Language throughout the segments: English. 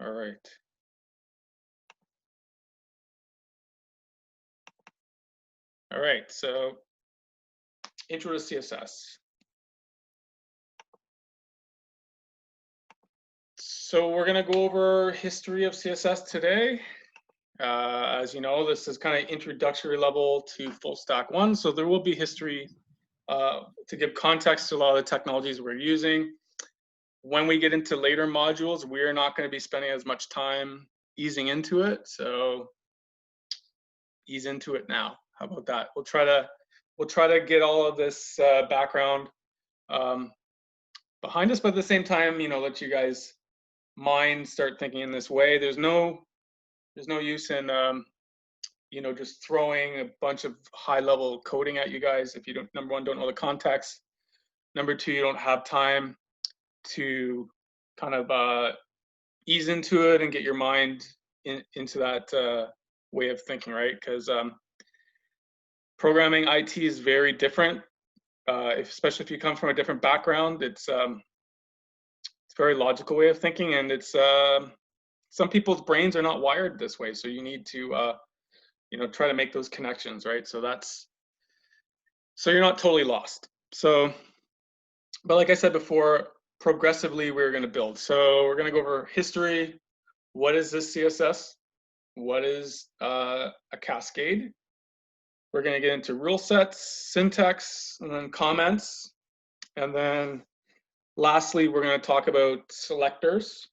All right. All right, so intro to CSS. So we're gonna go over history of CSS today. As you know, this is kind of introductory level to full stack 1. So there will be history to give context to a lot of the technologies we're using. When we get into later modules, we're not going to be spending as much time easing into it. So ease into it now. How about that? We'll try to get all of this background behind us, but at the same time, let you guys mind start thinking in this way. There's no use in just throwing a bunch of high level coding at you guys if you don't, number one, don't know the context. Number two, you don't have time to kind of ease into it and get your mind into that way of thinking, right? Because programming IT is very different, especially if you come from a different background. It's a very logical way of thinking, and it's some people's brains are not wired this way, so you need to try to make those connections, right? So you're not totally lost. So, but like I said before, progressively we're going to build. So we're going to go over history. What is this CSS? What is a cascade? We're going to get into rule sets, syntax, and then comments. And then lastly, we're going to talk about selectors.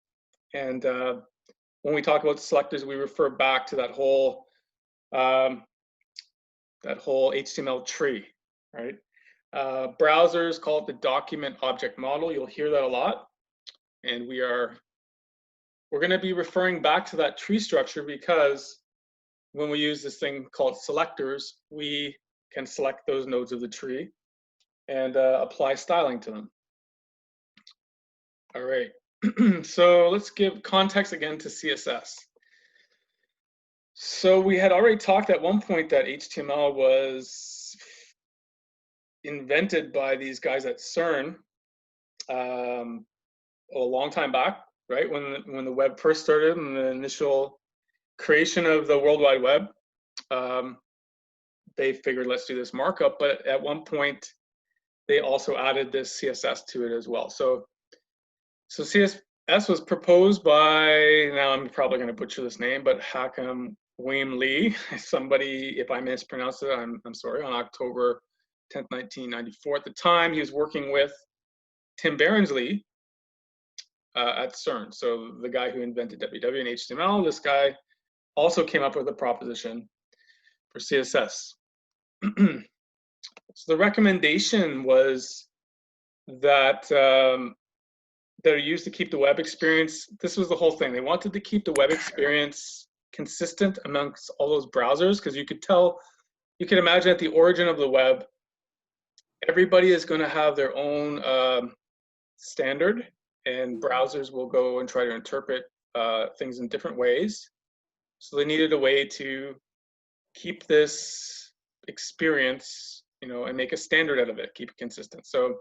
And when we talk about selectors, we refer back to that whole HTML tree, right? Browsers call it the document object model. You'll hear that a lot. And we're going to be referring back to that tree structure because when we use this thing called selectors, we can select those nodes of the tree and apply styling to them. All right, so let's give context again to CSS. So we had already talked at one point that HTML was invented by these guys at CERN a long time back, right? When the web first started and the initial creation of the World Wide Web, they figured, let's do this markup. But at one point, they also added this CSS to it as well. So CSS was proposed by, now I'm probably going to butcher this name, but Hakim William Lee. Somebody, if I mispronounced it, I'm sorry. On October 10th, 1994. At the time, he was working with Tim Berners-Lee at CERN. So the guy who invented WW and HTML, this guy also came up with a proposition for CSS. So the recommendation was that they're used to keep the web experience. This was the whole thing. They wanted to keep the web experience consistent amongst all those browsers, because you could imagine at the origin of the web, everybody is going to have their own standard, and browsers will go and try to interpret things in different ways. So they needed a way to keep this experience, and make a standard out of it, keep it consistent. So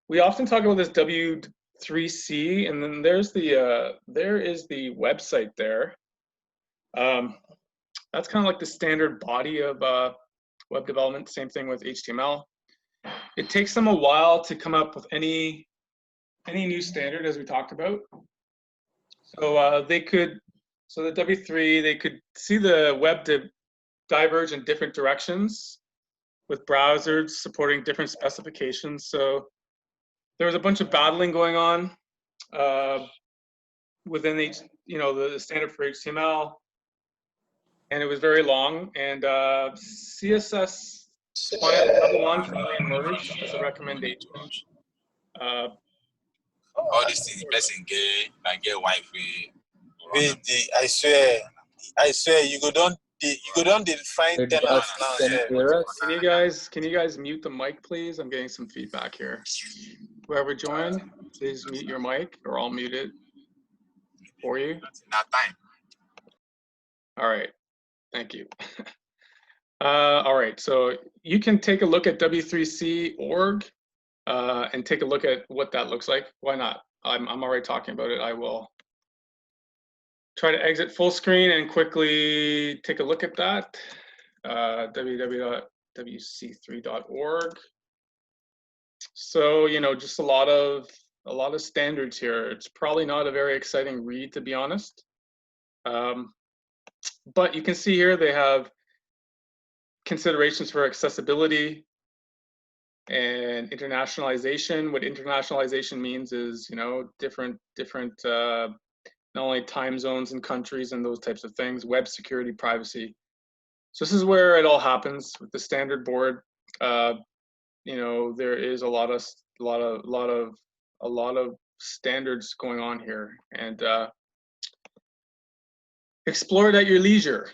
we often talk about this W3C, and then there is the website there. That's kind of like the standard body of web development. Same thing with HTML. It takes them a while to come up with any new standard, as we talked about. So the W3, they could see the web diverge in different directions with browsers supporting different specifications. So there was a bunch of battling going on within the standard for HTML, and it was very long. And CSS client level 1 finally emerged as a recommendation. All these things, the person get Wi-Fi. I swear, you go down find tenants now. Can you guys mute the mic, please? I'm getting some feedback here. Whoever joined, please mute your mic, or I'll mute it for you. Not time. All right, thank you. All right, so you can take a look at W3C.org and take a look at what that looks like. Why not? I'm already talking about it. I will try to exit full screen and quickly take a look at that. www.wc3.org. So, you know, just a lot of standards here. It's probably not a very exciting read, to be honest. But you can see here they have considerations for accessibility and internationalization. What internationalization means is, you know, different not only time zones and countries and those types of things, web security, privacy. So this is where it all happens with the standard board. You know, there is a lot of standards going on here, and explore it at your leisure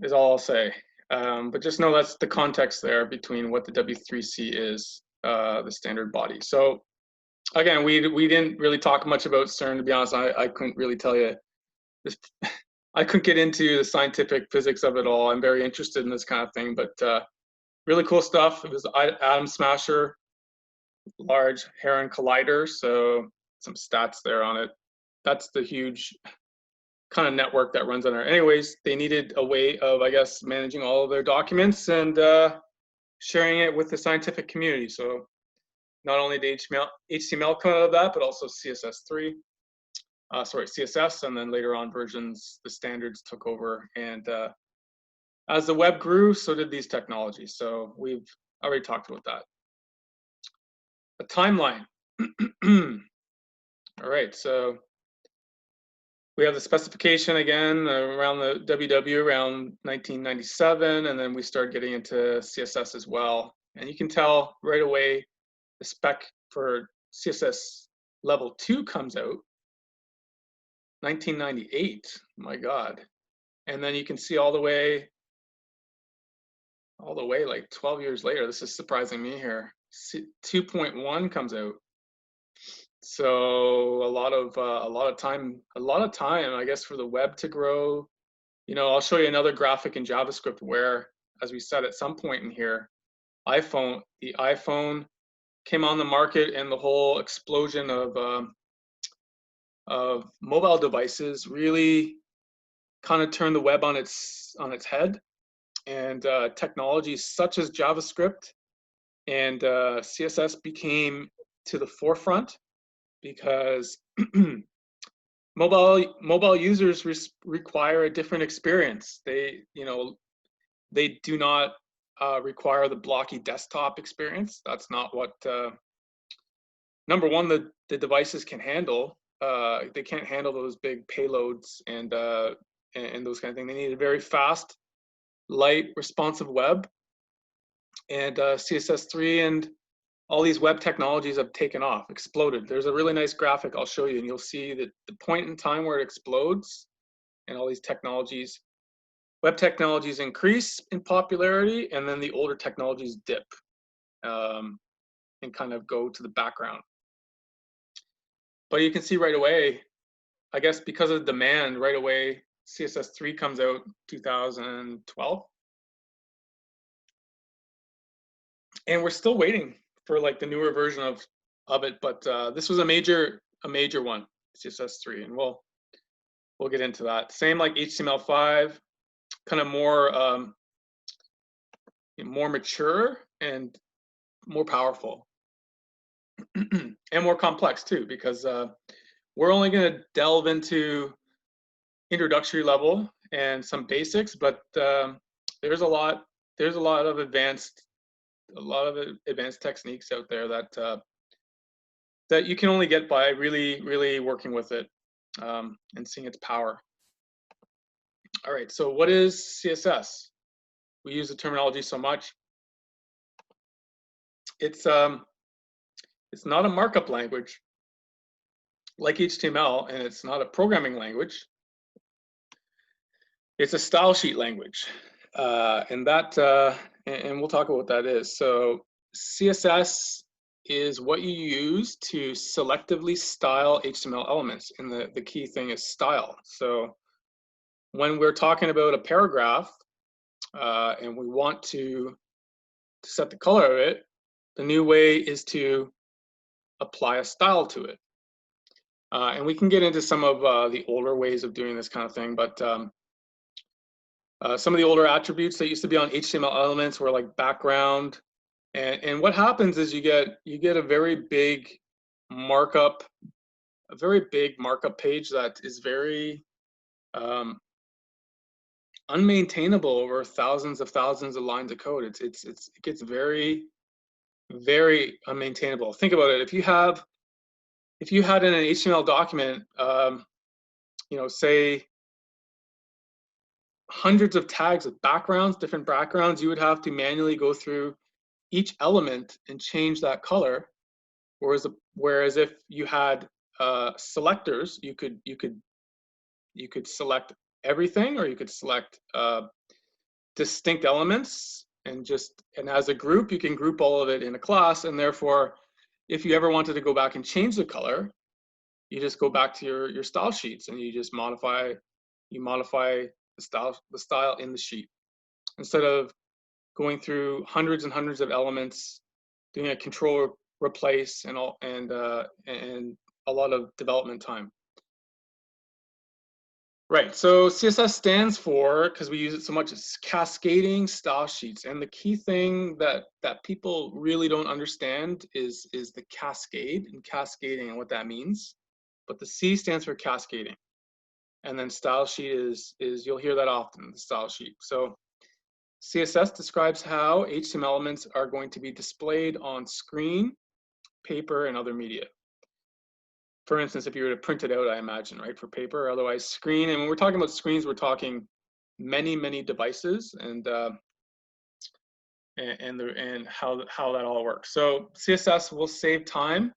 is all I'll say. But just know that's the context there between what the W3C is, the standard body. So again, we didn't really talk much about CERN, to be honest. I couldn't really tell you this. I couldn't get into the scientific physics of it all. I'm very interested in this kind of thing, but really cool stuff. It was Atom Smasher, Large Hadron Collider, so some stats there on it. That's the huge kind of network that runs on there. Anyways, they needed a way of, I guess, managing all of their documents and sharing it with the scientific community. So not only did HTML come out of that, but also CSS3. CSS, and then later on versions, the standards took over. And as the web grew, so did these technologies. So we've already talked about that. A timeline. All right, so we have the specification again around the WW around 1997, and then we start getting into CSS as well. And you can tell right away the spec for CSS level 2 comes out 1998. My God. And then you can see all the way like 12 years later. This is surprising me here. 2.1 comes out. So a lot of time, I guess, for the web to grow. You know, I'll show you another graphic in JavaScript where, as we said at some point in here, the iPhone came on the market, and the whole explosion of mobile devices really kind of turned the web on its head. And technologies such as JavaScript and CSS became to the forefront, because mobile users require a different experience. They do not require the blocky desktop experience. That's not what number one, the devices can handle. They can't handle those big payloads and those kind of things. They need a very fast, light, responsive web. And CSS3 and all these web technologies have taken off, exploded. There's a really nice graphic I'll show you, and you'll see that the point in time where it explodes and all these technologies, web technologies, increase in popularity, and then the older technologies dip and kind of go to the background. But you can see right away, I guess because of demand, right away, CSS3 comes out 2012. And we're still waiting for like the newer version of it, but this was a major one, CSS3, and we'll get into that. Same like HTML5, kind of more mature and more powerful, and more complex too, because we're only going to delve into introductory level and some basics, but there's a lot of advanced techniques out there that that you can only get by really working with it and seeing its power. All right, so what is CSS? We use the terminology so much. It's not a markup language like HTML, and it's not a programming language. It's a style sheet language, and we'll talk about what that is. So CSS is what you use to selectively style HTML elements, and the key thing is style. So when we're talking about a paragraph and we want to set the color of it, the new way is to apply a style to it. And we can get into some of the older ways of doing this kind of thing, but some of the older attributes that used to be on HTML elements were like background. And what happens is you get a very big markup, page that is very unmaintainable over thousands of lines of code. It gets very, very unmaintainable. Think about it. If you had in an HTML document, you know, say hundreds of tags with backgrounds, different backgrounds, you would have to manually go through each element and change that color. Whereas if you had selectors, you could select everything, or you could select distinct elements, and as a group, you can group all of it in a class. And therefore, if you ever wanted to go back and change the color, you just go back to your style sheets and you just modify the style in the sheet, instead of going through hundreds and hundreds of elements, doing a control replace and a lot of development time. Right, so CSS stands for, because we use it so much, it's cascading style sheets. And the key thing that people really don't understand is the cascade and cascading and what that means. But the C stands for cascading. And then style sheet is you'll hear that often, the style sheet. So CSS describes how HTML elements are going to be displayed on screen, paper, and other media. For instance, if you were to print it out, I imagine, right, for paper, or otherwise screen. And when we're talking about screens, we're talking many, many devices, and how that all works. So CSS will save time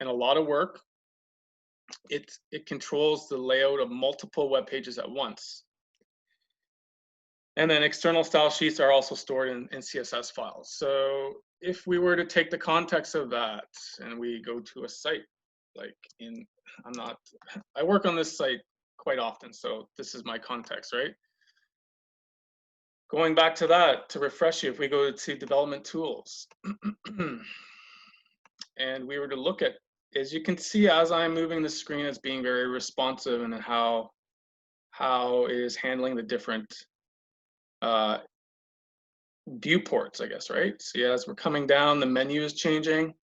and a lot of work. It controls the layout of multiple web pages at once. And then external style sheets are also stored in CSS files. So if we were to take the context of that and we go to a site, like I work on this site quite often, so this is my context, right? Going back to that, to refresh you, if we go to development tools, and we were to look at, as you can see, as I'm moving the screen, it's being very responsive, and how it is handling the different viewports, I guess, right? See, as we're coming down, the menu is changing,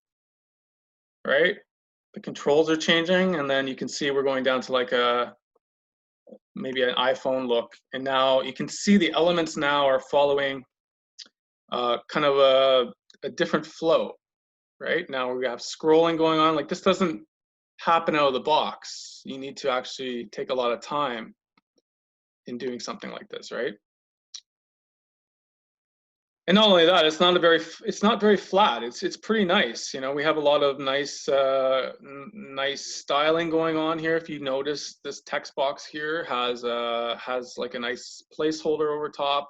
right? The controls are changing, and then you can see we're going down to like maybe an iPhone look. And now you can see the elements now are following kind of a different flow, right? Now we have scrolling going on. Like, this doesn't happen out of the box. You need to actually take a lot of time in doing something like this, right? And not only that, it's not very flat. It's pretty nice. You know, we have a lot of nice styling going on here. If you notice, this text box here has like a nice placeholder over top.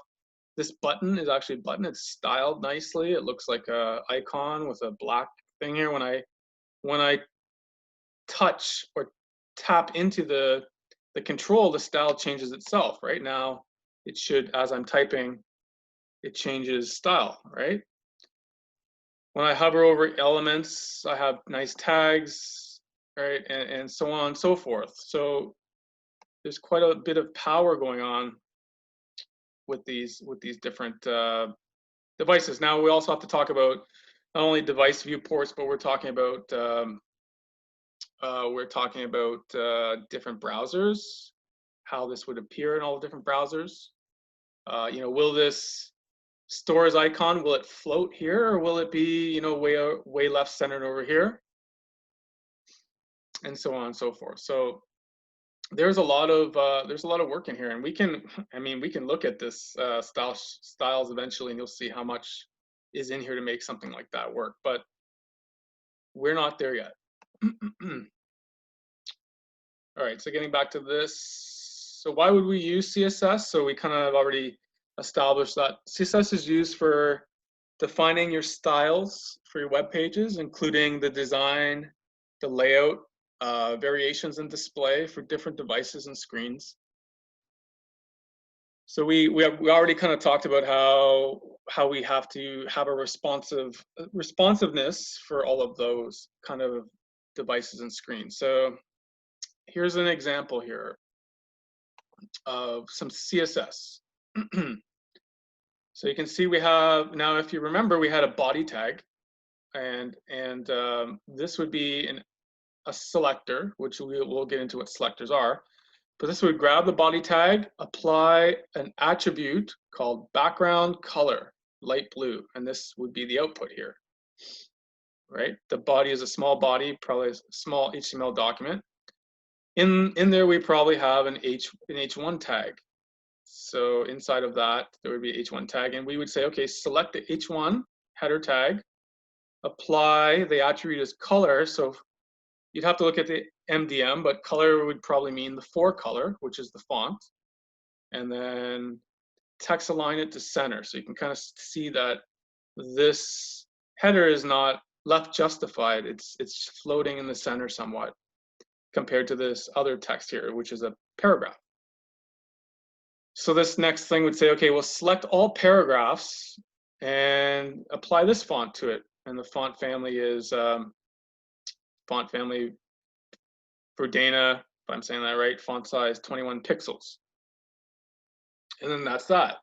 This button is actually a button. It's styled nicely. It looks like a icon with a black thing here. When I touch or tap into the control, the style changes itself. Right now, it should, as I'm typing, it changes style, right? When I hover over elements, I have nice tags, right? And so on and so forth. So there's quite a bit of power going on with these different devices. Now we also have to talk about not only device viewports, but we're talking about different browsers, how this would appear in all the different browsers. You know, will this stores icon, will it float here, or will it be, you know, way left centered over here, and so on and so forth. So there's a lot of work in here, and we can look at this styles eventually, and you'll see how much is in here to make something like that work, but we're not there yet. All right, so getting back to this, so why would we use CSS? So we kind of already established that CSS is used for defining your styles for your web pages, including the design, the layout, variations in display for different devices and screens. So we already kind of talked about how we have to have a responsiveness for all of those kind of devices and screens. So here's an example here of some CSS. So you can see we have, now if you remember, we had a body tag, and this would be a selector, which we'll get into what selectors are. But this would grab the body tag, apply an attribute called background color, light blue, and this would be the output here, right? The body is a small body, probably a small HTML document. In there, we probably have an H1 tag. So inside of that, there would be H1 tag, and we would say, okay, select the H1 header tag, apply the attribute as color. So you'd have to look at the MDM, but color would probably mean the for color, which is the font, and then text align it to center. So you can kind of see that this header is not left justified. It's floating in the center somewhat compared to this other text here, which is a paragraph. So this next thing would say, okay, we'll select all paragraphs and apply this font to it. And the font family is font family for Dana, if I'm saying that right, font size 21 pixels. And then that's that.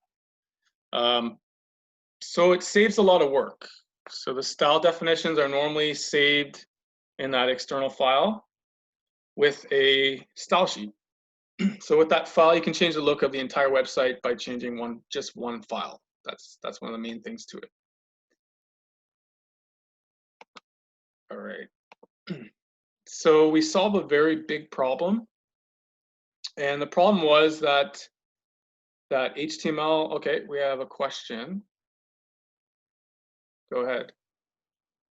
So it saves a lot of work. So the style definitions are normally saved in that external file with a style sheet. So with that file, you can change the look of the entire website by changing just one file. That's one of the main things to it. All right. So we solve a very big problem. And the problem was that HTML, okay, we have a question. Go ahead.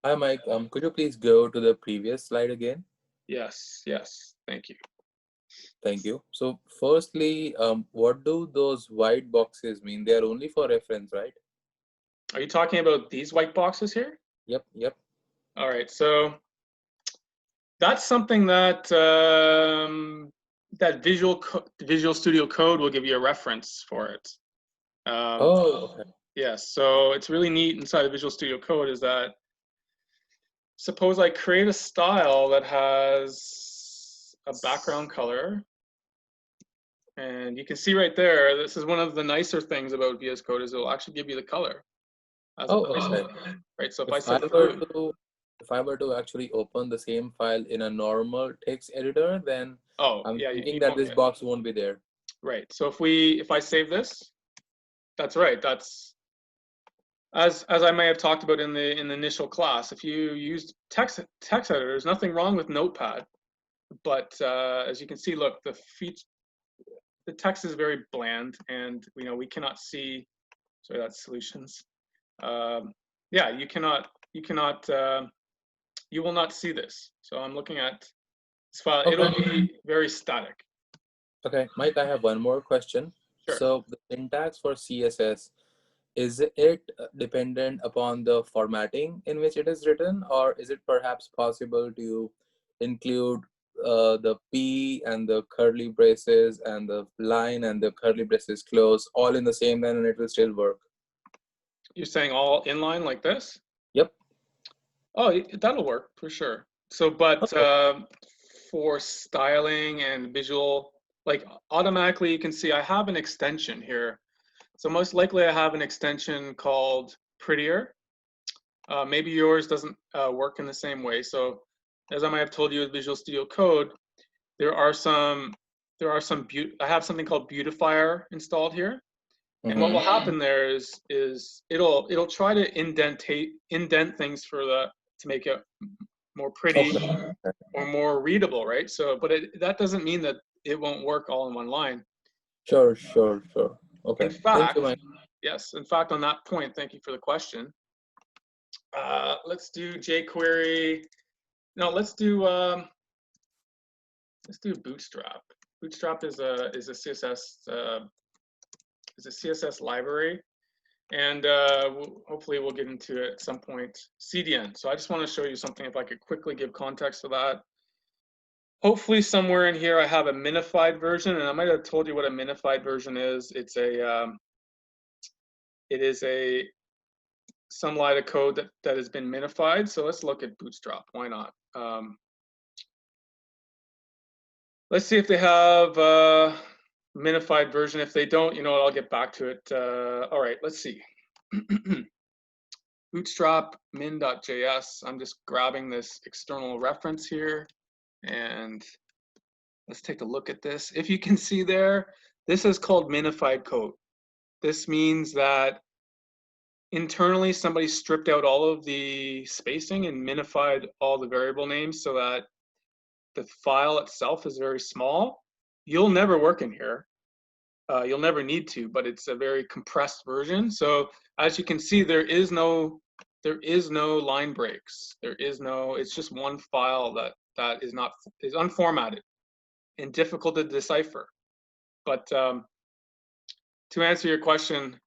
Hi, Mike. Could you please go to the previous slide again? Yes, thank you. Thank you. So firstly, what do those white boxes mean? They are only for reference, right? Are you talking about these white boxes here? Yep. All right, so that's something that that Visual Studio Code will give you a reference for it. Okay. Yes, so it's really neat inside of Visual Studio Code is that suppose I create a style that has a background color, and you can see right there, this is one of the nicer things about VS Code is it will actually give you the color as a placeholder, right? So if I said if I were to actually open the same file in a normal text editor, then I'm thinking that this box won't be there. Right. So if I save this, that's right. That's as I may have talked about in the initial class. If you used text editor, there's nothing wrong with Notepad, but as you can see, look, the text is very bland, and we cannot see. Sorry, that's solutions. Yeah, you cannot. You will not see this. So I'm looking at this file. Okay. It'll be very static. Okay, Mike, I have one more question. Sure. So the syntax for CSS, is it dependent upon the formatting in which it is written, or is it perhaps possible to include the P and the curly braces and the line and the curly braces close all in the same line and it will still work? You're saying all inline like this? Yep. Oh, that'll work for sure. So, but for styling and visual, like automatically you can see I have an extension here. So most likely I have an extension called Prettier. Maybe yours doesn't work in the same way. So as I might have told you with Visual Studio Code, I have something called Beautifier installed here. And what will happen there is it'll try to indent things to make it more pretty or more readable, right? So, but that doesn't mean that it won't work all in one line. Sure. Okay. In fact, yes. In fact, on that point, thank you for the question. Let's do jQuery. No, let's do Bootstrap. Bootstrap is a CSS library, and hopefully we'll get into it at some point. CDN. So I just want to show you something. If I could quickly give context to that. Hopefully somewhere in here I have a minified version, and I might have told you what a minified version is. It is some line of code that has been minified. So let's look at Bootstrap. Why not? Let's see if they have a minified version. If they don't, you know what, I'll get back to it. All right, let's see. Bootstrap min.js. I'm just grabbing this external reference here, and let's take a look at this. If you can see there, this is called minified code. This means that internally somebody stripped out all of the spacing and minified all the variable names so that the file itself is very small. You'll never work in here. You'll never need to, but it's a very compressed version. So as you can see, there is no line breaks. It's just one file that is unformatted and difficult to decipher. But to answer your question,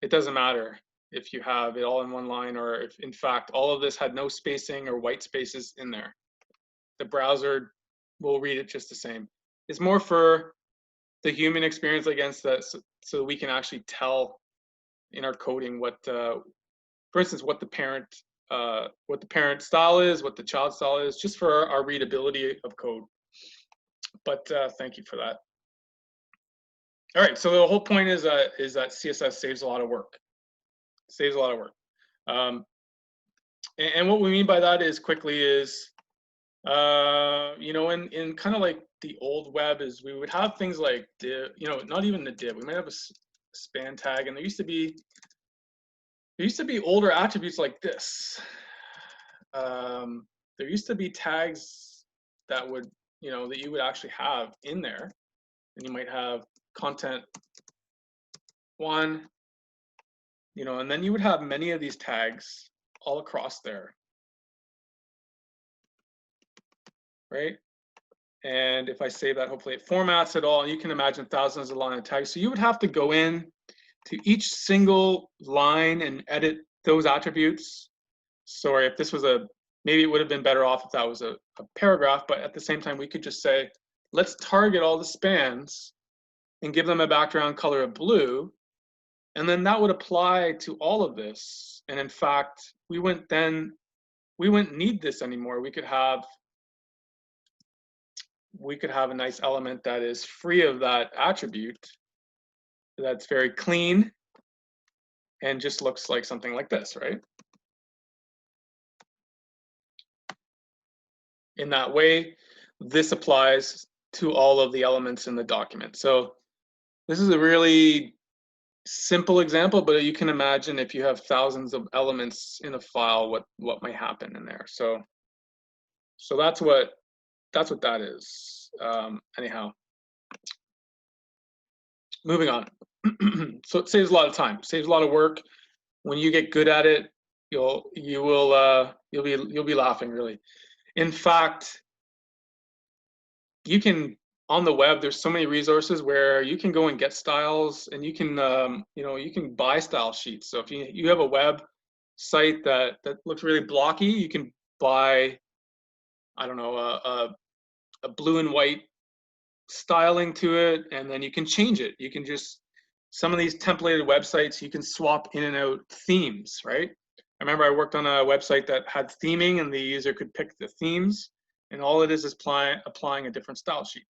it doesn't matter if you have it all in one line, or if in fact all of this had no spacing or white spaces in there. The browser will read it just the same. It's more for the human experience against that, so we can actually tell in our coding what, for instance, what the parent style is, what the child style is, just for our readability of code. But thank you for that. All right, so the whole point is that CSS saves a lot of work. Saves a lot of work. And what we mean by that is you know, in kind of like the old web is we would have things like div, you know, not even the div. We might have a span tag, and there used to be older attributes like this. There used to be tags that would, you know, that you would actually have in there, and you might have content 1, you know, and then you would have many of these tags all across there, right? And if I save that, hopefully it formats it all. You can imagine thousands of line of tags. So you would have to go in to each single line and edit those attributes. Sorry, if this was maybe it would have been better off if that was a paragraph, but at the same time, we could just say, let's target all the spans and give them a background color of blue. And then that would apply to all of this. And in fact, we wouldn't need this anymore. We could have a nice element that is free of that attribute, that's very clean, and just looks like something like this, right? In that way, this applies to all of the elements in the document. So this is a really simple example, but you can imagine if you have thousands of elements in a file, what might happen in there. So that's what that is. Anyhow, moving on. So it saves a lot of time, saves a lot of work. When you get good at it, you'll be laughing, really. In fact, you can, on the web, there's so many resources where you can go and get styles, and you can you know, you can buy style sheets. So if you have a web site that looks really blocky, you can buy, I don't know, a blue and white styling to it, and then you can change it. You can just, some of these templated websites, you can swap in and out themes, right? I remember I worked on a website that had theming, and the user could pick the themes, and all it is applying a different style sheet.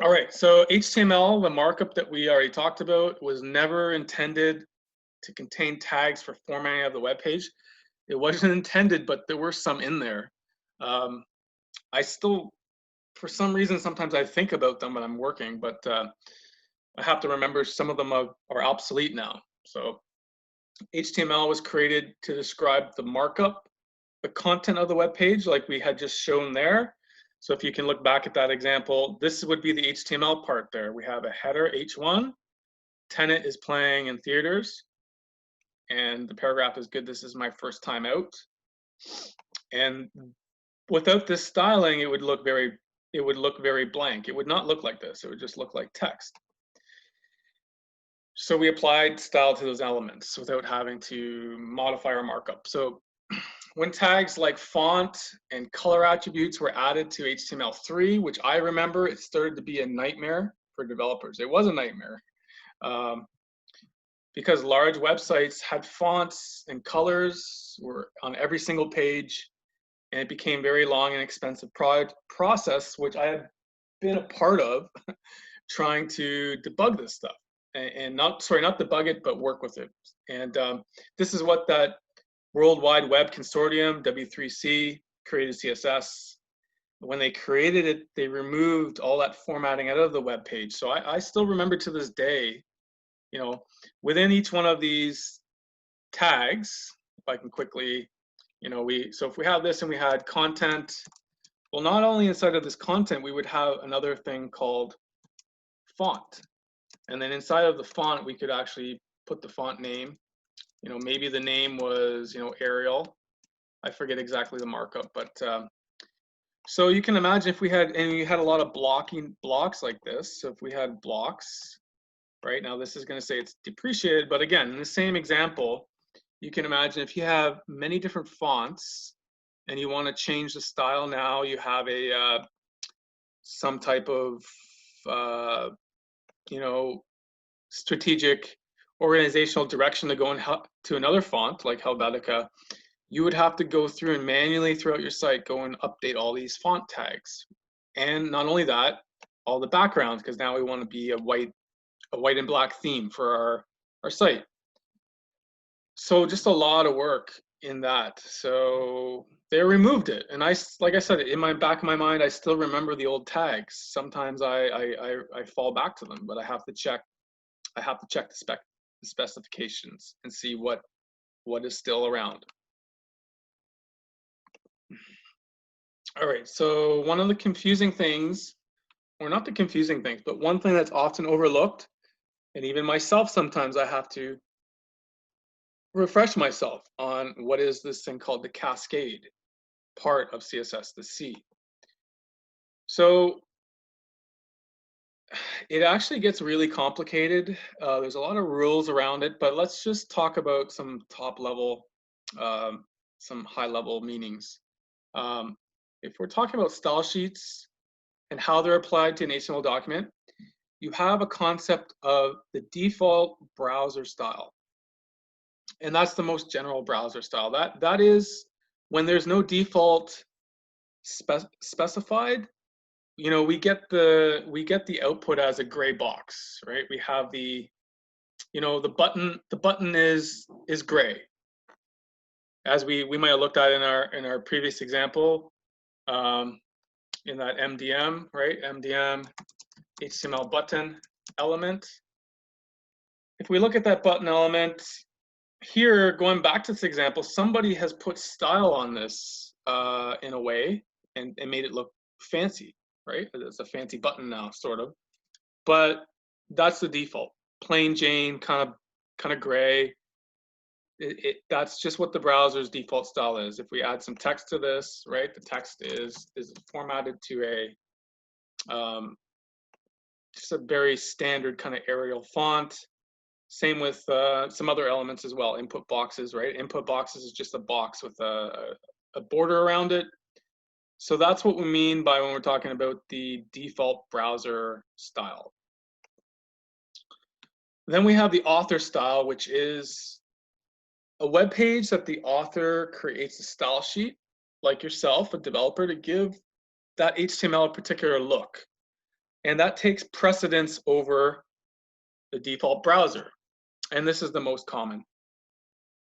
All right, so HTML, the markup that we already talked about, was never intended to contain tags for formatting of the web page. It wasn't intended, but there were some in there. I still, for some reason, sometimes I think about them when I'm working, but I have to remember some of them are obsolete now. So HTML was created to describe the markup, the content of the web page, like we had just shown there. So if you can look back at that example, this would be the HTML part there. We have a header, H1, tenant is playing in theaters, and the paragraph is good, this is my first time out. And without this styling, it would look very blank. It would not look like this. It would just look like text. So we applied style to those elements without having to modify our markup. So when tags like font and color attributes were added to HTML3, which I remember, it started to be a nightmare for developers. It was a nightmare because large websites had fonts and colors were on every single page, and it became very long and expensive process, which I had been a part of, trying to debug this stuff, and not debug it, but work with it. And this is what that World Wide Web Consortium, W3C, created CSS. When they created it, they removed all that formatting out of the web page. So I still remember to this day, you know, within each one of these tags, if I can quickly, you know, so if we have this and we had content, well, not only inside of this content, we would have another thing called font. And then inside of the font, we could actually put the font name. You know, maybe the name was, you know, Arial. I forget exactly the markup, but so you can imagine if we had, and you had a lot of blocks like this. So if we had blocks, right, now this is going to say it's depreciated, but again, in the same example, you can imagine if you have many different fonts and you want to change the style, now you have a some type of you know, strategic organizational direction to go to another font like Helvetica, you would have to go through and manually throughout your site go and update all these font tags. And not only that, all the backgrounds, because now we want to be a white and black theme for our site. So just a lot of work in that. So they removed it, and like I said, in my back of my mind, I still remember the old tags. Sometimes I fall back to them, but I have to check the specifications and see what is still around. All right, so one of the confusing things, or not the confusing things, but one thing that's often overlooked, and even myself sometimes I have to refresh myself on, what is this thing called the cascade part of CSS, the C. So it actually gets really complicated. There's a lot of rules around it, but let's just talk about some top level, some high level meanings. If we're talking about style sheets and how they're applied to an HTML document, you have a concept of the default browser style. And that's the most general browser style. That is when there's no default specified, you know, we get the output as a gray box, right? We have the, you know, the button is gray. As we might have looked at in our previous example, in that MDM, right? MDM HTML button element. If we look at that button element here, going back to this example, somebody has put style on this in a way and made it look fancy, right? It's a fancy button now, sort of. But that's the default. Plain Jane, kind of gray. That's just what the browser's default style is. If we add some text to this, right, the text is formatted to a just a very standard kind of Arial font. Same with some other elements as well. Input boxes, right? Input boxes is just a box with a border around it. So that's what we mean by when we're talking about the default browser style. Then we have the author style, which is a web page that the author creates a style sheet, like yourself, a developer, to give that HTML a particular look. And that takes precedence over the default browser. And this is the most common.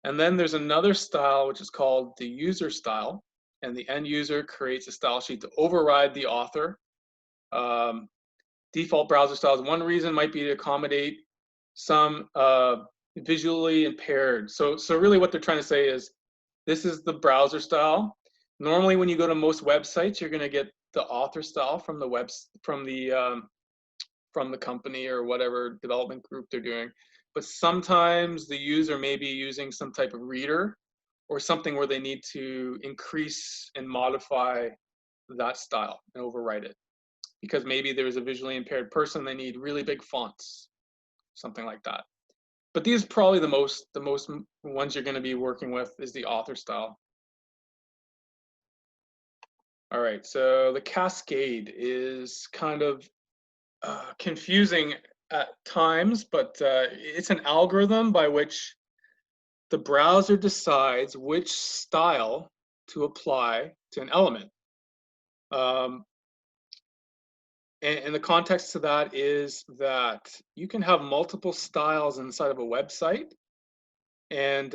And then there's another style, which is called the user style. And the end user creates a style sheet to override the author. Default browser styles, one reason might be to accommodate some visually impaired. So really what they're trying to say is, this is the browser style. Normally when you go to most websites, you're gonna get the author style from the company or whatever development group they're doing. But sometimes the user may be using some type of reader or something where they need to increase and modify that style and overwrite it. Because maybe there's a visually impaired person, they need really big fonts, something like that. But these are probably the most ones you're going to be working with is the author style. All right, so the cascade is kind of confusing at times, but it's an algorithm by which the browser decides which style to apply to an element. And the context to that is that you can have multiple styles inside of a website, and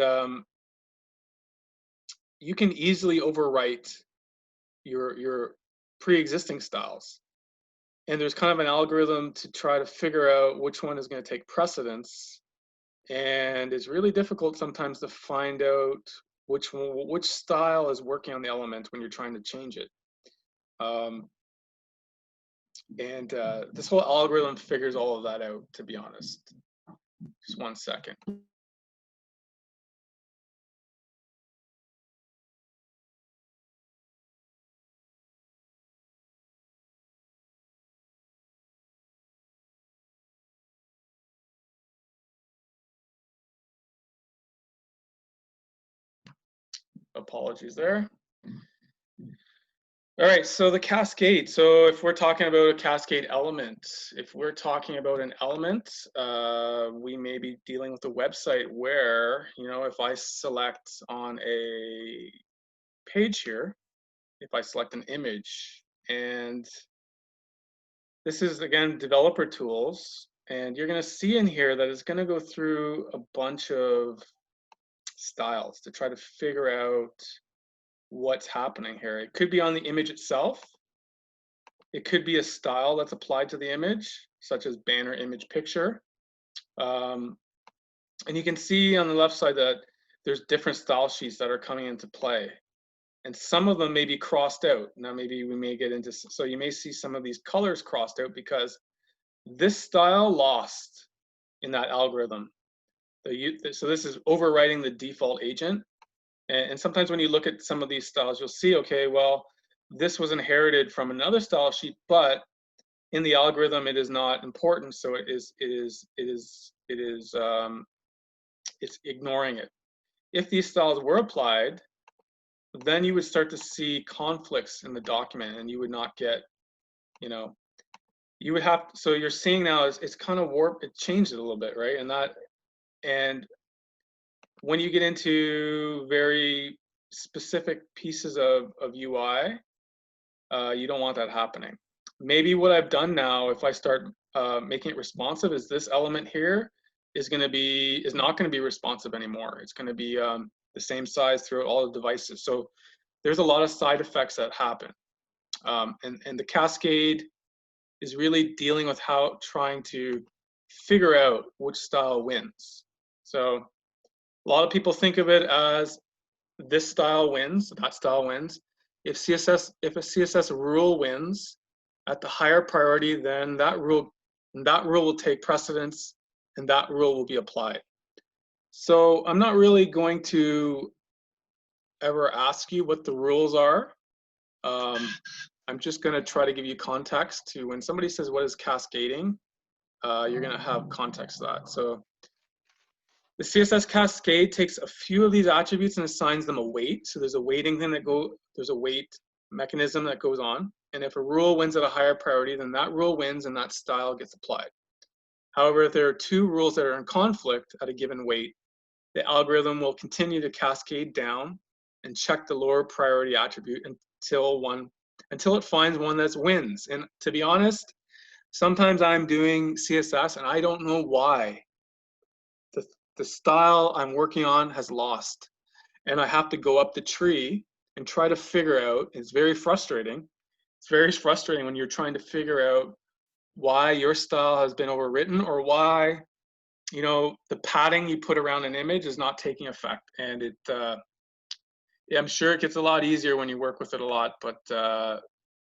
you can easily overwrite your pre-existing styles. And there's kind of an algorithm to try to figure out which one is going to take precedence. And it's really difficult sometimes to find out which style is working on the element when you're trying to change it. This whole algorithm figures all of that out, to be honest. Just 1 second. Apologies there. All right, so the cascade. So if we're talking about a cascade element, if we're talking about an element, we may be dealing with a website where, you know, if I select on a page here, if I select an image, and this is, again, developer tools, and you're going to see in here that it's going to go through a bunch of styles to try to figure out what's happening here. It could be on the image itself. It could be a style that's applied to the image, such as banner, image, picture. And you can see on the left side that there's different style sheets that are coming into play. And some of them may be crossed out. Now maybe we may get into, so you may see some of these colors crossed out because this style lost in that algorithm. So this is overwriting the default agent. And sometimes when you look at some of these styles, you'll see, okay, well, this was inherited from another style sheet, but in the algorithm, it is not important, so it's ignoring it. If these styles were applied, then you would start to see conflicts in the document, and you would not get, you know, you would have. So you're seeing now is it's kind of warped. It changed it a little bit, right? And when you get into very specific pieces of UI, you don't want that happening. Maybe what I've done now, if I start making it responsive, is this element here is not going to be responsive anymore. It's going to be the same size throughout all the devices. So there's a lot of side effects that happen. And the cascade is really dealing with trying to figure out which style wins. So a lot of people think of it as this style wins, that style wins. If a CSS rule wins at the higher priority, then that rule will take precedence, and that rule will be applied. So I'm not really going to ever ask you what the rules are. I'm just going to try to give you context to when somebody says what is cascading, you're going to have context to that. So the CSS cascade takes a few of these attributes and assigns them a weight. So there's a weighting thing there's a weight mechanism that goes on. And if a rule wins at a higher priority, then that rule wins and that style gets applied. However, if there are two rules that are in conflict at a given weight, the algorithm will continue to cascade down and check the lower priority attribute until it finds one that wins. And to be honest, sometimes I'm doing CSS and I don't know why the style I'm working on has lost. And I have to go up the tree and try to figure out, it's very frustrating. It's very frustrating when you're trying to figure out why your style has been overwritten or why, you know, the padding you put around an image is not taking effect. And yeah, I'm sure it gets a lot easier when you work with it a lot, but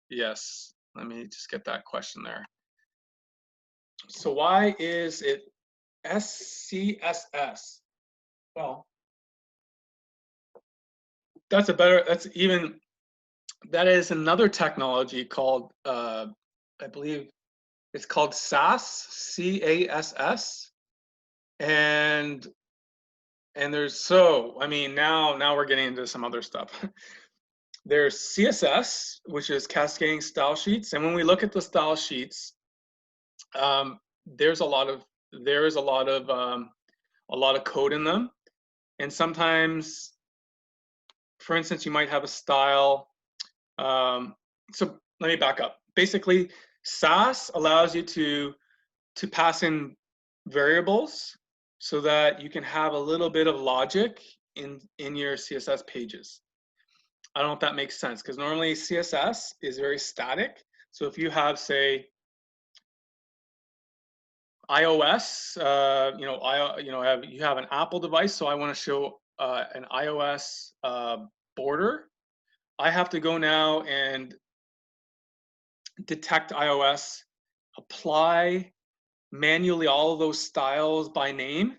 yes, let me just get that question there. So why is it SCSS? Well, that is another technology called, I believe it's called SAS, C-A-S-S. And there's, I mean, now we're getting into some other stuff. There's CSS, which is cascading style sheets. And when we look at the style sheets, there's a lot of code in them. And sometimes, for instance, you might have a style So let me back up. Basically, Sass allows you to pass in variables so that you can have a little bit of logic in your CSS pages. I don't know if that makes sense, because normally CSS is very static. So if you have, say, iOS, you have an Apple device, so I want to show an iOS border. I have to go now and detect iOS, apply manually all of those styles by name.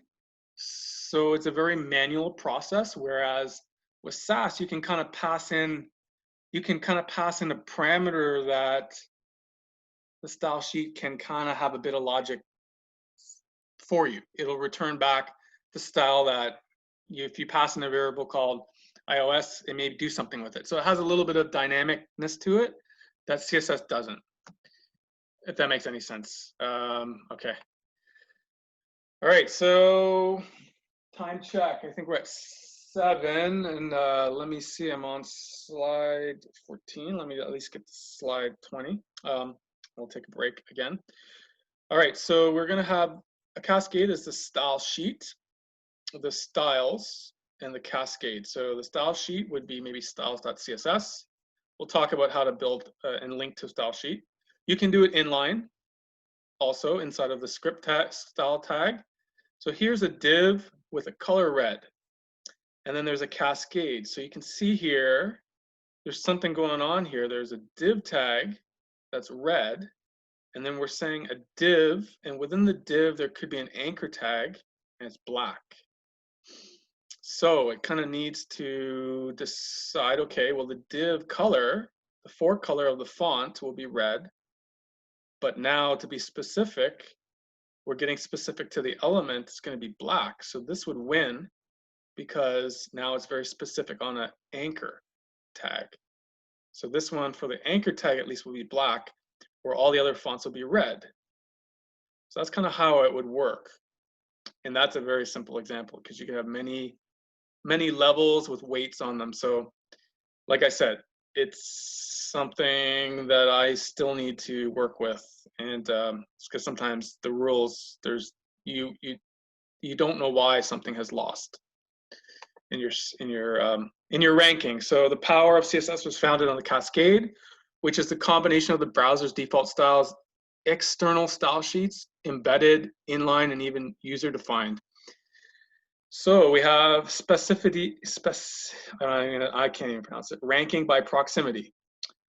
So it's a very manual process, whereas with Sass, you can kind of pass in a parameter that the style sheet can kind of have a bit of logic for you. It'll return back the style that if you pass in a variable called iOS, it may do something with it. So it has a little bit of dynamicness to it that CSS doesn't, if that makes any sense. Okay. All right, so time check. I think we're at 7, and let me see. I'm on slide 14. Let me at least get to slide 20. We'll take a break again. All right, so we're gonna have a cascade is the style sheet, the styles, and the cascade. So the style sheet would be maybe styles.css. We'll talk about how to build and link to style sheet. You can do it inline, also inside of the script tag, style tag. So here's a div with a color red, and then there's a cascade. So you can see here, there's something going on here. There's a div tag that's red, and then we're saying a div, and within the div, there could be an anchor tag, and it's black. So it kind of needs to decide, okay, well, the div color, the fore color of the font will be red, but now to be specific, we're getting specific to the element, it's going to be black. So this would win because now it's very specific on an anchor tag. So this one for the anchor tag at least will be black, where all the other fonts will be red. So that's kind of how it would work. And that's a very simple example because you can have many levels with weights on them. So like I said, it's something that I still need to work with. And because sometimes the rules, you don't know why something has lost in your ranking. So the power of CSS was founded on the cascade, which is the combination of the browser's default styles, external style sheets, embedded, inline, and even user-defined. So we have I can't even pronounce it, ranking by proximity.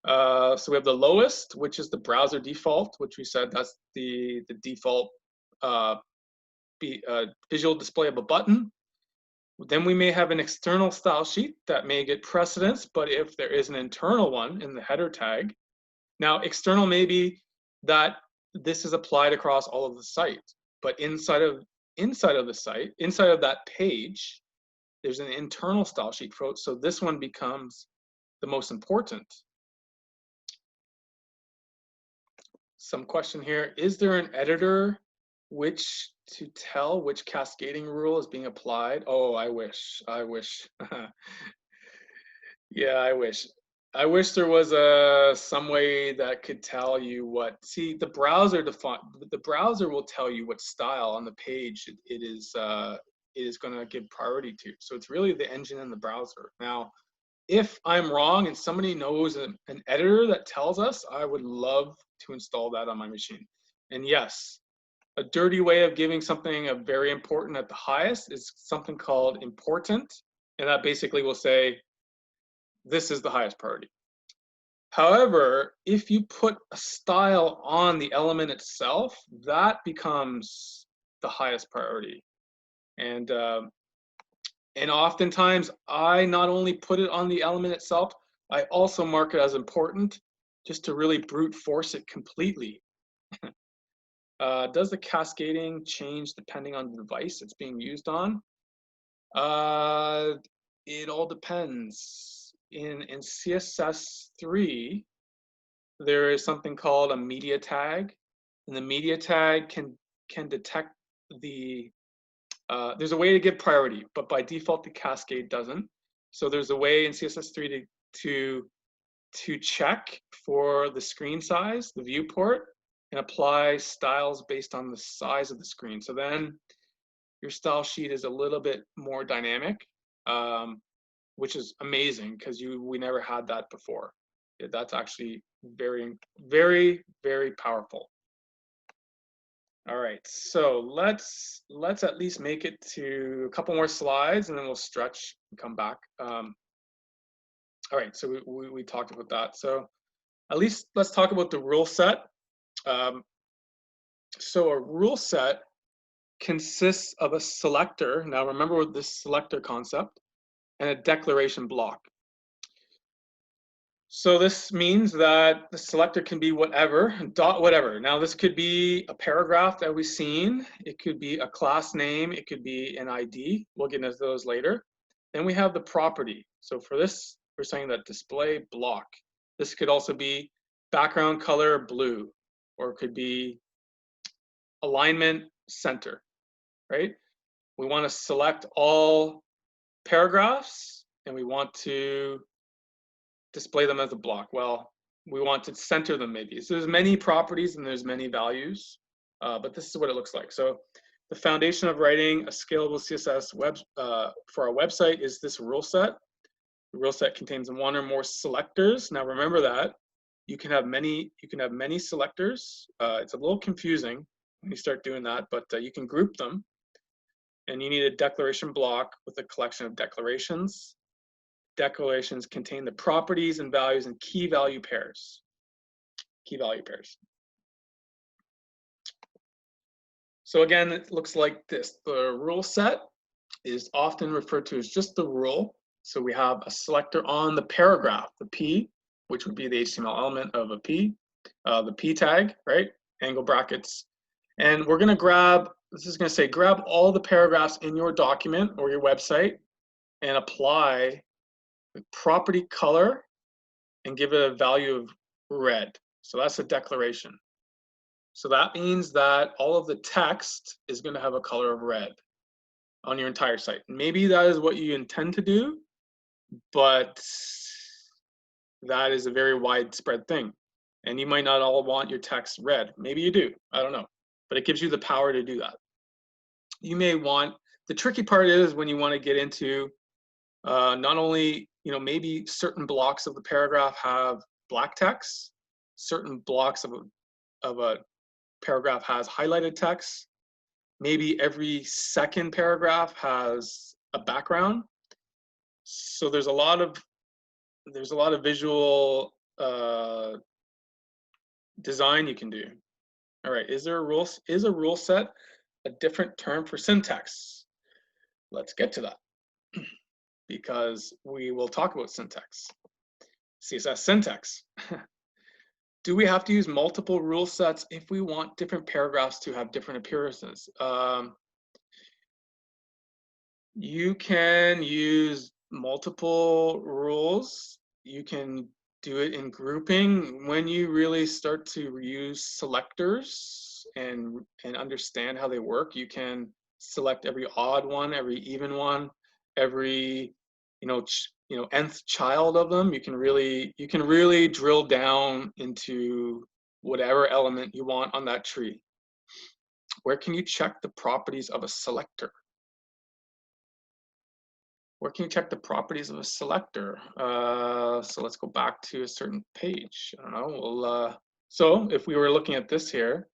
So we have the lowest, which is the browser default, which we said that's the default visual display of a button. Then we may have an external style sheet that may get precedence, but if there is an internal one in the header tag, now external may be that this is applied across all of the site, but inside of the site, inside of that page, there's an internal style sheet. So this one becomes the most important. Some question here, is there an editor to tell which cascading rule is being applied? Oh, I wish. Yeah, I wish. I wish there was some way that could tell you what. See, the browser will tell you what style on the page it is going to give priority to. So it's really the engine and the browser. Now, if I'm wrong and somebody knows an editor that tells us, I would love to install that on my machine. And yes, a dirty way of giving something a very important at the highest is something called important, and that basically will say this is the highest priority. However, if you put a style on the element itself, that becomes the highest priority. And oftentimes, I not only put it on the element itself, I also mark it as important just to really brute force it completely. Does the cascading change depending on the device it's being used on? It all depends. In CSS3, there is something called a media tag, and the media tag can detect the there's a way to give priority, but by default the cascade doesn't. So there's a way in CSS3 to to check for the screen size, the viewport, and apply styles based on the size of the screen. So then your style sheet is a little bit more dynamic, which is amazing because we never had that before. That's actually very, very, very powerful. All right, so let's at least make it to a couple more slides, and then we'll stretch and come back. All right, so we talked about that. So at least let's talk about the rule set. So a rule set consists of a selector. Now remember this selector concept, and a declaration block. So this means that the selector can be whatever, dot whatever. Now this could be a paragraph that we've seen. It could be a class name. It could be an ID. We'll get into those later. Then we have the property. So for this, we're saying that display block. This could also be background color blue, or it could be alignment center, right? We want to select all paragraphs, and we want to display them as a block. Well, we want to center them maybe. So there's many properties and there's many values, but this is what it looks like. So the foundation of writing a scalable CSS web for our website is this rule set. The rule set contains one or more selectors. Now remember that you can have many selectors. It's a little confusing when you start doing that, but you can group them. And you need a declaration block with a collection of declarations. Declarations contain the properties and values and key value pairs. Key value pairs. So again, it looks like this. The rule set is often referred to as just the rule. So we have a selector on the paragraph, the P, which would be the HTML element of a P, the P tag, right? Angle brackets. And we're gonna grab, this is gonna say, grab all the paragraphs in your document or your website and apply the property color and give it a value of red. So that's a declaration. So that means that all of the text is gonna have a color of red on your entire site. Maybe that is what you intend to do, but that is a very widespread thing. And you might not all want your text red. Maybe you do, I don't know. But it gives you the power to do that. You may want, the tricky part is when you want to get into not only, maybe certain blocks of the paragraph have black text, certain blocks of a paragraph has highlighted text, maybe every second paragraph has a background. So there's a lot of visual design you can do. All right, is a rule set a different term for syntax? Let's get to that because we will talk about syntax. CSS syntax. Do we have to use multiple rule sets if we want different paragraphs to have different appearances? You can use multiple rules. You can do it in grouping. When you really start to use selectors and understand how they work, you can select every odd one, every even one, every nth child of them. You can really drill down into whatever element you want on that tree. Where can you check the properties of a selector? Where can you check the properties of a selector? So let's go back to a certain page. I don't know. So if we were looking at this here,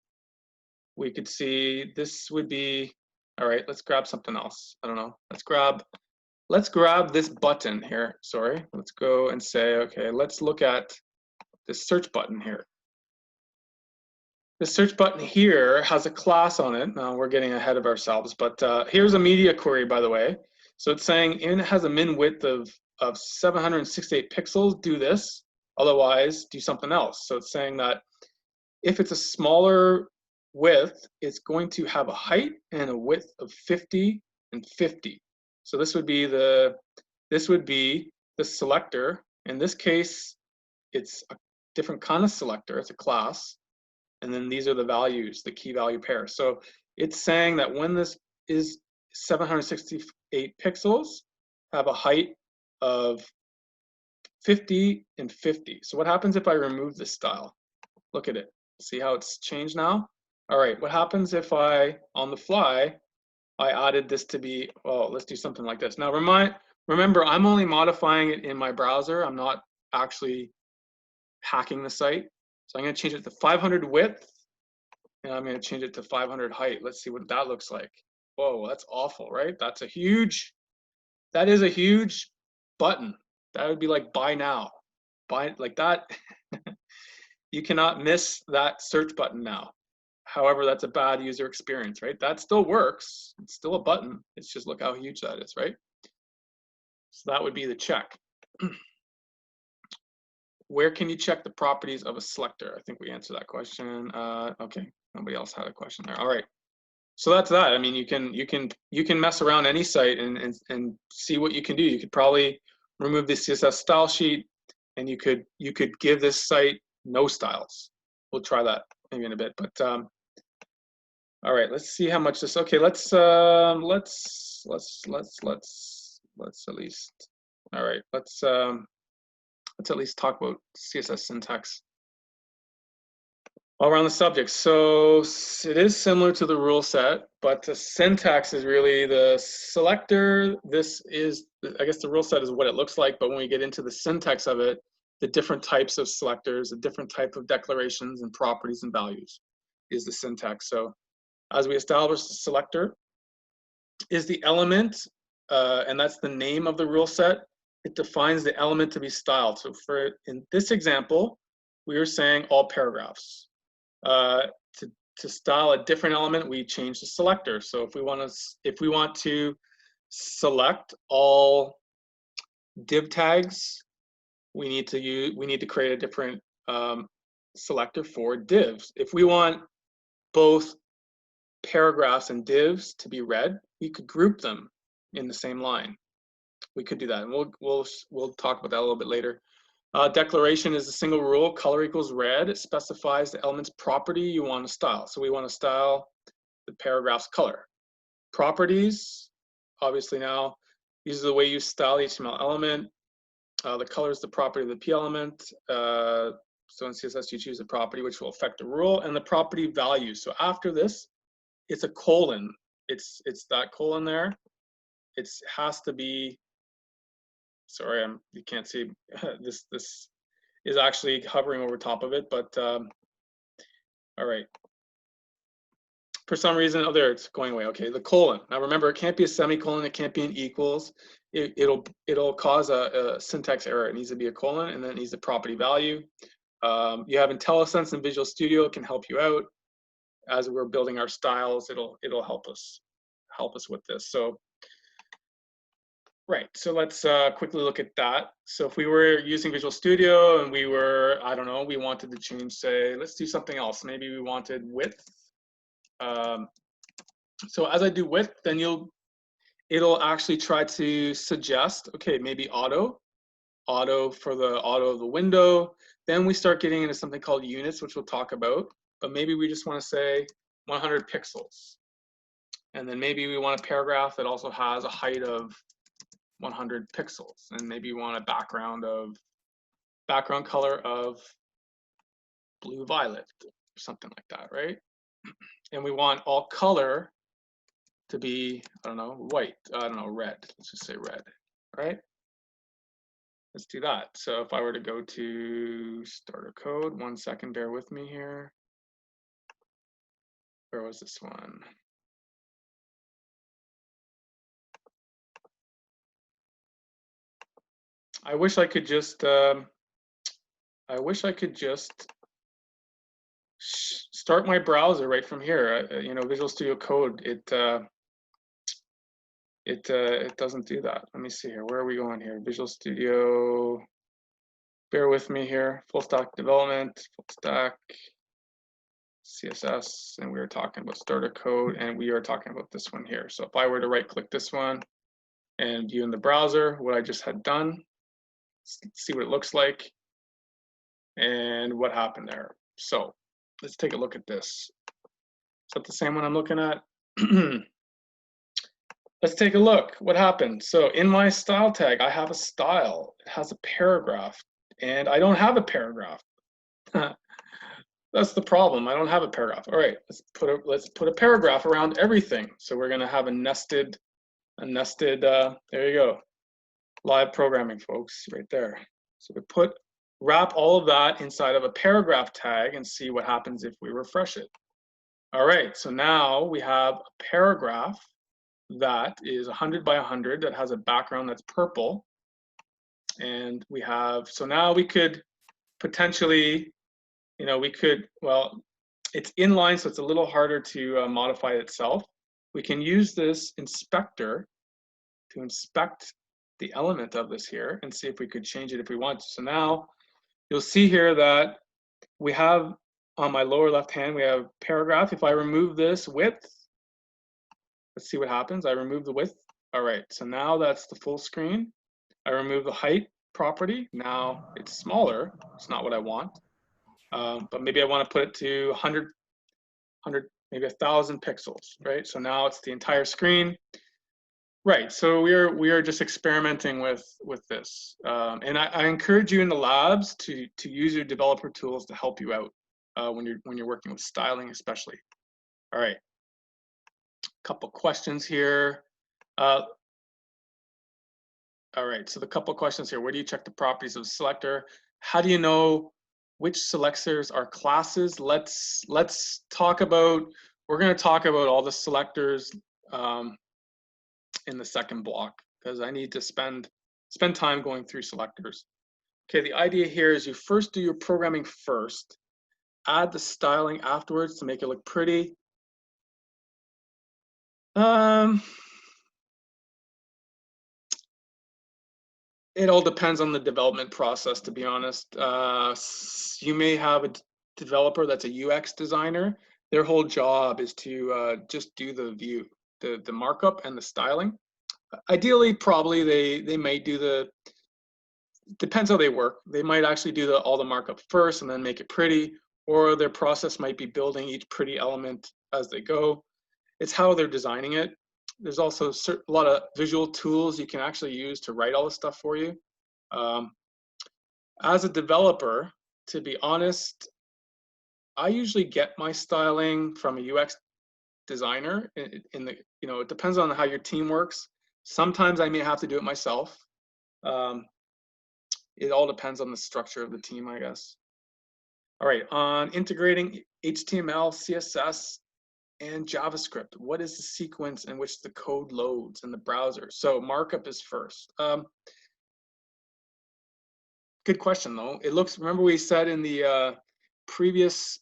we could see this would be, all right, let's grab something else. I don't know. Let's grab this button here. Sorry. Let's go and say, okay, let's look at this search button here. The search button here has a class on it. Now we're getting ahead of ourselves, but here's a media query, by the way. So it's saying it has a min width of 768 pixels, do this. Otherwise, do something else. So it's saying that if it's a smaller width, it's going to have a height and a width of 50 and 50. So this would be the selector. In this case, it's a different kind of selector. It's a class. And then these are the values, the key value pair. So it's saying that when this is 768 pixels, have a height of 50 and 50. So what happens if I remove this style? Look at it. See how it's changed now? All right, what happens if I, on the fly, I added this to be, oh, let's do something like this. Now remember, I'm only modifying it in my browser. I'm not actually hacking the site. So I'm gonna change it to 500 width, and I'm gonna change it to 500 height. Let's see what that looks like. Whoa, that's awful, right? That is a huge button. That would be like buy now. Buy, like that. You cannot miss that search button now. However, that's a bad user experience, right? That still works. It's still a button. It's just look how huge that is, right? So that would be the check. Where can you check the properties of a selector? I think we answered that question. Okay, nobody else had a question there. All right. So that's that. I mean, you can mess around any site and see what you can do. You could probably remove the CSS style sheet, and you could give this site no styles. We'll try that maybe in a bit. But all right, let's see how much this. Okay, let's at least. All right, let's at least talk about CSS syntax. While we're on the subject, so it is similar to the rule set, but the syntax is really the selector. This is, I guess the rule set is what it looks like, but when we get into the syntax of it, the different types of selectors, the different type of declarations and properties and values is the syntax. So as we establish the selector is the element, and that's the name of the rule set. It defines the element to be styled. So for in this example, we are saying all paragraphs. To style a different element, we change the selector. So if we want to select all div tags, we need to create a different selector for divs. If we want both paragraphs and divs to be red, we could group them in the same line. We could do that, and we'll talk about that a little bit later. Declaration is a single rule, color equals red. It specifies the element's property you want to style. So we want to style the paragraph's color. Properties, obviously now, these are the way you style the HTML element. The color is the property of the P element. So in CSS, you choose a property which will affect the rule, and the property value. So after this, it's a colon. It's that colon there. It has to be, sorry, you can't see this is actually hovering over top of it, but all right. For some reason, oh, there, it's going away. Okay, the colon. Now remember, it can't be a semicolon, it can't be an equals. It'll cause a syntax error. It needs to be a colon, and then it needs a property value. You have IntelliSense and Visual Studio can help you out as we're building our styles. It'll help us with this. So right, so let's quickly look at that. So if we were using Visual Studio and we were, I don't know, we wanted to change, say, let's do something else. Maybe we wanted width. So as I do width, then it'll actually try to suggest, okay, maybe auto for the auto of the window. Then we start getting into something called units, which we'll talk about. But maybe we just want to say 100 pixels. And then maybe we want a paragraph that also has a height of 100 pixels, and maybe you want a background color of blue violet, something like that, right? And we want all color to be, I don't know, white, I don't know, red. Let's just say red, right? Let's do that. So if I were to go to starter code, 1 second, bear with me here. Where was this one? I wish I could just start my browser right from here. You know, Visual Studio Code, it doesn't do that. Let me see here. Where are we going here? Visual Studio. Bear with me here. Full stack development, full stack CSS, and we are talking about starter code, and we are talking about this one here. So if I were to right-click this one and view in the browser what I just had done, see what it looks like and what happened there. So let's take a look at this. Is that the same one I'm looking at? let's take a look. What happened? So in my style tag, I have a style. It has a paragraph, and I don't have a paragraph. That's the problem. I don't have a paragraph. All right, let's put a paragraph around everything. So we're gonna have a nested. There you go. Live programming, folks, right there. So we wrap all of that inside of a paragraph tag and see what happens if we refresh it. All right, so now we have a paragraph that is 100 by 100 that has a background that's purple. And we have, so now we could potentially, well, it's inline, so it's a little harder to modify itself. We can use this inspector to inspect the element of this here and see if we could change it if we want to. So now you'll see here that we have on my lower left hand, we have paragraph. If I remove this width, let's see what happens. I remove the width. All right, so now that's the full screen. I remove the height property. Now it's smaller. It's not what I want. But maybe I want to put it to 100, maybe 1,000 pixels, right? So now it's the entire screen. Right, so we are just experimenting with this, and I encourage you in the labs to use your developer tools to help you out when you're working with styling, especially. All right, couple questions here. All right, so the couple questions here. Where do you check the properties of a selector? How do you know which selectors are classes? Let's talk about. We're going to talk about all the selectors. In the second block, because I need to spend time going through selectors. Okay, the idea here is you first do your programming first, add the styling afterwards to make it look pretty. It all depends on the development process, to be honest. You may have a developer that's a UX designer. Their whole job is to just do the view, the markup and the styling. Ideally, probably they might do depends how they work. They might actually do all the markup first and then make it pretty, or their process might be building each pretty element as they go. It's how they're designing it. There's also a lot of visual tools you can actually use to write all this stuff for you. As a developer, to be honest, I usually get my styling from a UX designer. It depends on how your team works. Sometimes I may have to do it myself. It all depends on the structure of the team, I guess. All right, on integrating HTML, CSS, and JavaScript, what is the sequence in which the code loads in the browser? So markup is first. Good question, though. Remember we said in the previous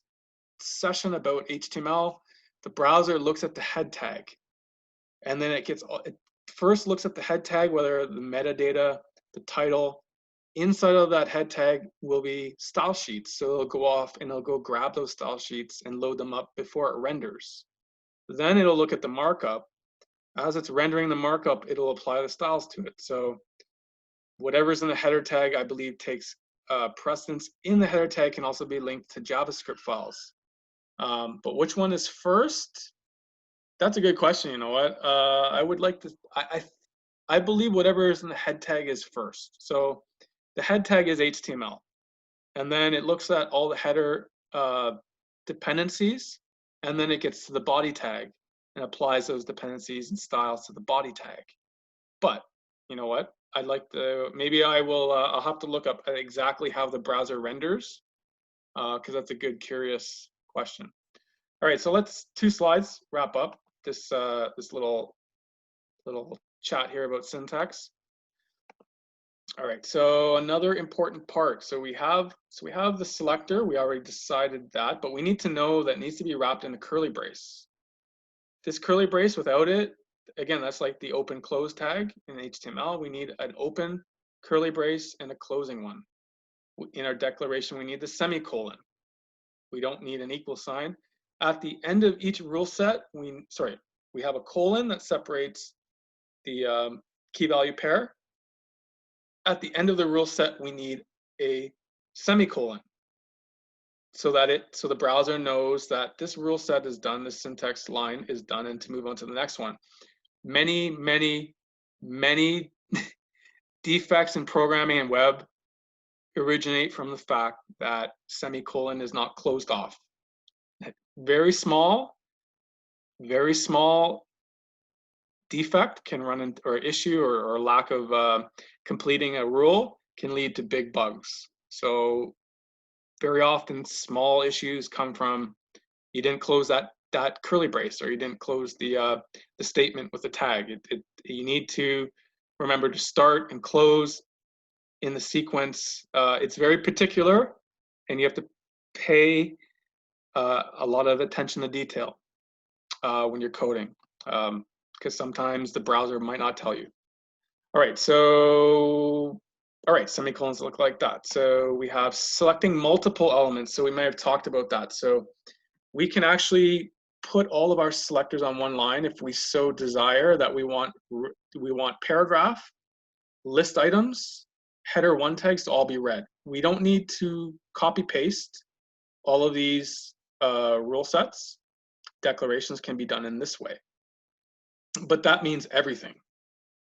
session about HTML, the browser looks at the head tag, and then it first looks at the head tag, whether the metadata, the title. Inside of that head tag will be style sheets. So it'll go off and it'll go grab those style sheets and load them up before it renders. Then it'll look at the markup. As it's rendering the markup, it'll apply the styles to it. So whatever's in the header tag, I believe, takes precedence in the header tag, can also be linked to JavaScript files. But which one is first? That's a good question. You know what? I would like to, I believe whatever is in the head tag is first. So the head tag is HTML, and then it looks at all the header dependencies, and then it gets to the body tag and applies those dependencies and styles to the body tag. But you know what? Maybe I'll have to look up exactly how the browser renders, because that's a good, curious question. All right, so let's 2 slides wrap up this little chat here about syntax. All right, so another important part. So we have the selector. We already decided that, but we need to know that it needs to be wrapped in a curly brace. This curly brace, without it, again, that's like the open close tag in HTML. We need an open curly brace and a closing one. In our declaration, we need the semicolon. We don't need an equal sign. At the end of each rule set, we have a colon that separates the key value pair. At the end of the rule set, we need a semicolon so the browser knows that this rule set is done, this syntax line is done, and to move on to the next one. Many defects in programming and web originate from the fact that semicolon is not closed off. Very small defect can run into, or issue or lack of completing a rule can lead to big bugs. So very often small issues come from you didn't close that curly brace, or you didn't close the statement with the tag. You need to remember to start and close in the sequence. It's very particular, and you have to pay a lot of attention to detail when you're coding, because sometimes the browser might not tell you. All right, so semicolons look like that. So we have selecting multiple elements. So we may have talked about that. So we can actually put all of our selectors on one line if we so desire that we want paragraph, list items, header one tags to all be red. We don't need to copy paste all of these rule sets. Declarations can be done in this way. But that means everything,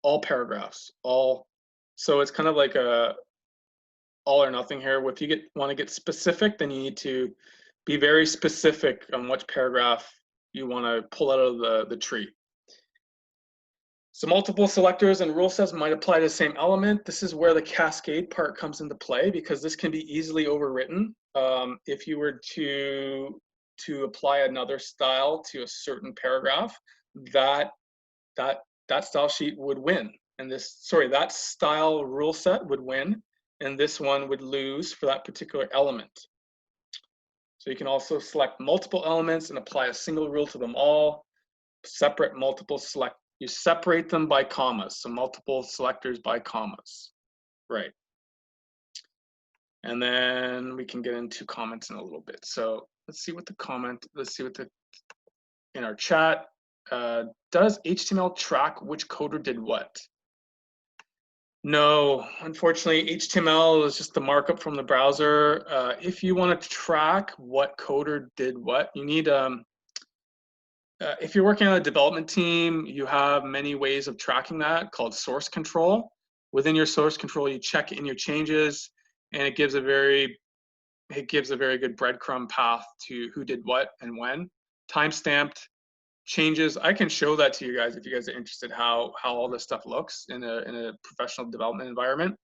all paragraphs, all. So it's kind of like a all or nothing here. If you want to get specific, then you need to be very specific on which paragraph you want to pull out of the tree. So multiple selectors and rule sets might apply to the same element. This is where the cascade part comes into play, because this can be easily overwritten. If you were to apply another style to a certain paragraph, that style sheet would win, and that style rule set would win, and this one would lose for that particular element. So you can also select multiple elements and apply a single rule to them all. Separate multiple select. You separate them by commas, so multiple selectors by commas, right? And then we can get into comments in a little bit. So let's see what in our chat. Does HTML track which coder did what? No, unfortunately, HTML is just the markup from the browser. If you want to track what coder did what, you need, if you're working on a development team, you have many ways of tracking that called source control. Within your source control, you check in your changes, and it gives a very good breadcrumb path to who did what and when. Time-stamped changes. I can show that to you guys if you guys are interested how all this stuff looks in a professional development environment.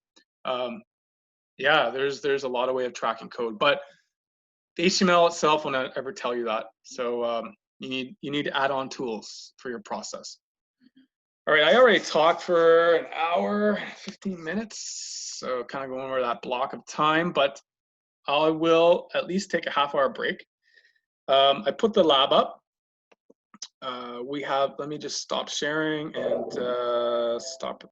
Yeah, there's a lot of way of tracking code, but the HTML itself will not ever tell you that. So you need to add on tools for your process. All right, I already talked for an hour, 15 minutes, so kind of going over that block of time, but I will at least take a half-hour break. I put the lab up. Let me just stop sharing and stop